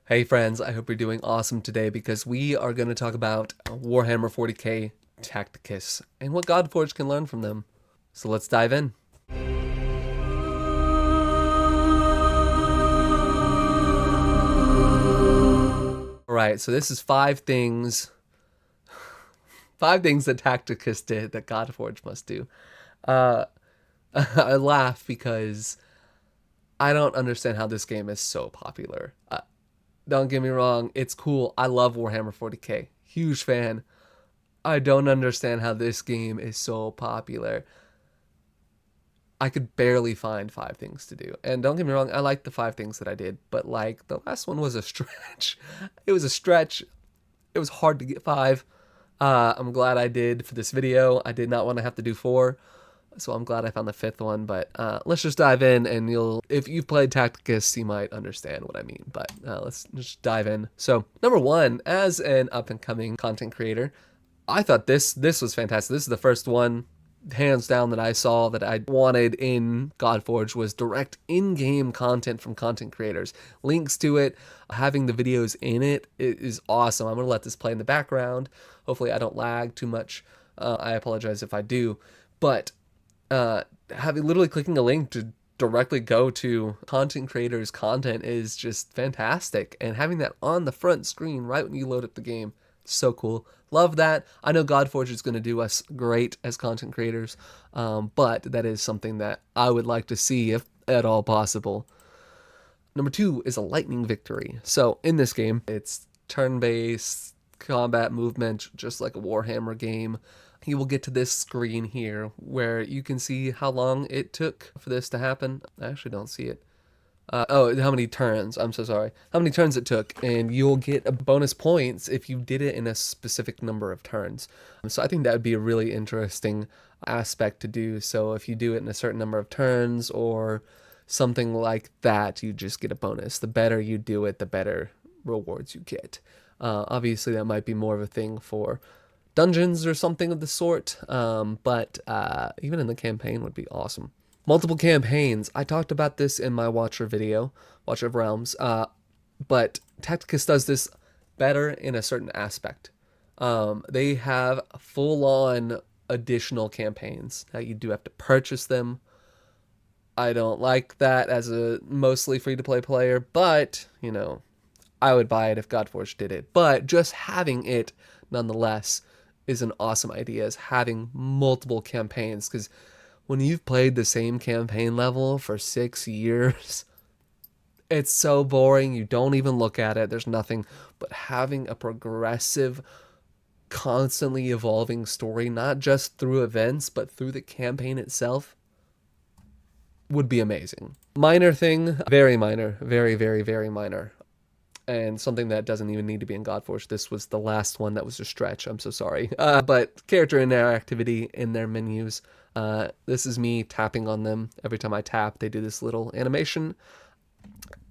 Hey friends, I hope you're doing awesome today because we are going to talk about Warhammer 40k Tacticus and what Godforge can learn from them. So let's dive in. Alright, so this is five things that Tacticus did that Godforge must do. Uh, I laugh because I don't understand how this game is so popular. Don't get me wrong, it's cool. I love Warhammer 40k. Huge fan. I don't understand how this game is so popular. I could barely find five things to do. And don't get me wrong, I like the five things that I did, but like the last one was a stretch. It was a stretch. It was hard to get five. I'm glad I did for this video. I did not want to have to do four, so I'm glad I found the fifth one. But let's just dive in, and if you've played Tacticus, you might understand what I mean. But let's just dive in. So number one, as an up and coming content creator, I thought this was fantastic. This is the first one, hands down, that I saw that I wanted in Godforge was direct in-game content from content creators. Links to it, having the videos in it is awesome. I'm going to let this play in the background. Hopefully I don't lag too much. I apologize if I do. But literally clicking a link to directly go to content creators' content is just fantastic. And having that on the front screen right when you load up the game, so cool. Love that. I know Godforge is going to do us great as content creators, but that is something that I would like to see if at all possible. Number two is a lightning victory. So in this game, it's turn-based combat movement, just like a Warhammer game. You will get to this screen here where you can see how long it took for this to happen. I actually don't see it. How many turns? I'm so sorry. How many turns it took, and you'll get a bonus points if you did it in a specific number of turns. So I think that would be a really interesting aspect to do. So if you do it in a certain number of turns or something like that, you just get a bonus. The better you do it, the better rewards you get. Obviously, that might be more of a thing for dungeons or something of the sort, but even in the campaign would be awesome. Multiple campaigns. I talked about this in my Watcher video, Watcher of Realms, but Tacticus does this better in a certain aspect. They have full-on additional campaigns that you do have to purchase them. I don't like that as a mostly free-to-play player, but, you know, I would buy it if Godforge did it. But just having it, nonetheless, is an awesome idea, is having multiple campaigns, because when you've played the same campaign level for 6 years, it's so boring. You don't even look at it. There's nothing. But having a progressive, constantly evolving story, not just through events, but through the campaign itself, would be amazing. Minor thing, very minor, very, very, very minor. And something that doesn't even need to be in Godforge. This was the last one that was a stretch. I'm so sorry. But character interactivity in their menus. This is me tapping on them. Every time I tap, they do this little animation.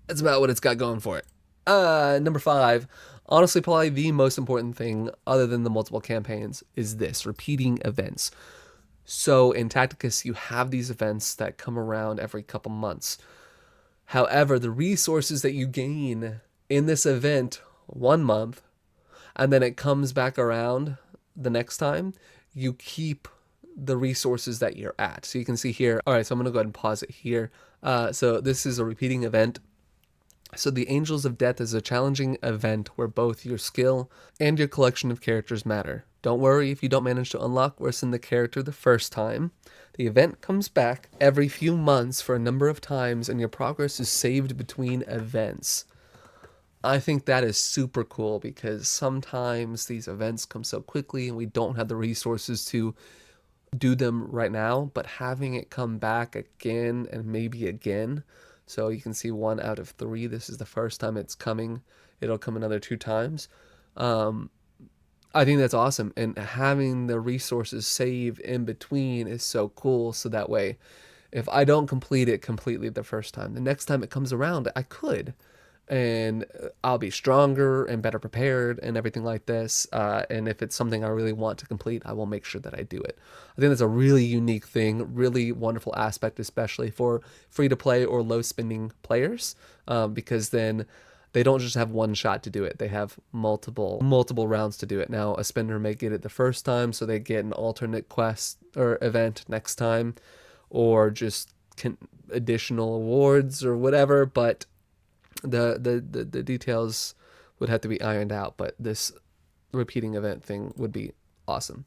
That's about what it's got going for it. Number five, honestly, probably the most important thing, other than the multiple campaigns, is this, repeating events. So in Tacticus, you have these events that come around every couple months. However, the resources that you gain in this event 1 month, and then it comes back around the next time, you keep the resources that you're at. So you can see here, all right, so I'm going to go ahead and pause it here. So this is a repeating event. So the Angels of Death is a challenging event where both your skill and your collection of characters matter. Don't worry if you don't manage to unlock or ascend the character the first time. The event comes back every few months for a number of times, and your progress is saved between events. I think that is super cool because sometimes these events come so quickly and we don't have the resources to do them right now, but having it come back again and maybe again. So you can see 1 out of 3. This is the first time it's coming. It'll come another 2 times. I think that's awesome. And having the resources saved in between is so cool. So that way, if I don't complete it completely the first time, the next time it comes around, I could. And I'll be stronger and better prepared and everything like this. And if it's something I really want to complete, I will make sure that I do it. I think that's a really unique thing, really wonderful aspect, especially for free-to-play or low-spending players, because then they don't just have one shot to do it. They have multiple rounds to do it. Now, a spender may get it the first time, so they get an alternate quest or event next time, or just additional awards or whatever. But the details would have to be ironed out. But this repeating event thing would be awesome.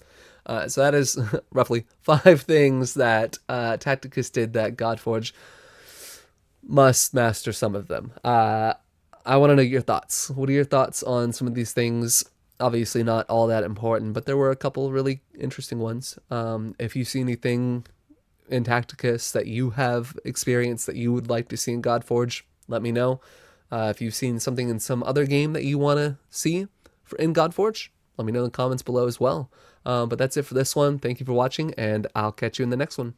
So that is roughly 5 things that Tacticus did that Godforge must master some of them. I want to know your thoughts. What are your thoughts on some of these things? Obviously not all that important, but there were a couple really interesting ones. If you see anything in Tacticus that you have experienced that you would like to see in Godforge, let me know. If you've seen something in some other game that you want to see in Godforge, let me know in the comments below as well. But that's it for this one. Thank you for watching, and I'll catch you in the next one.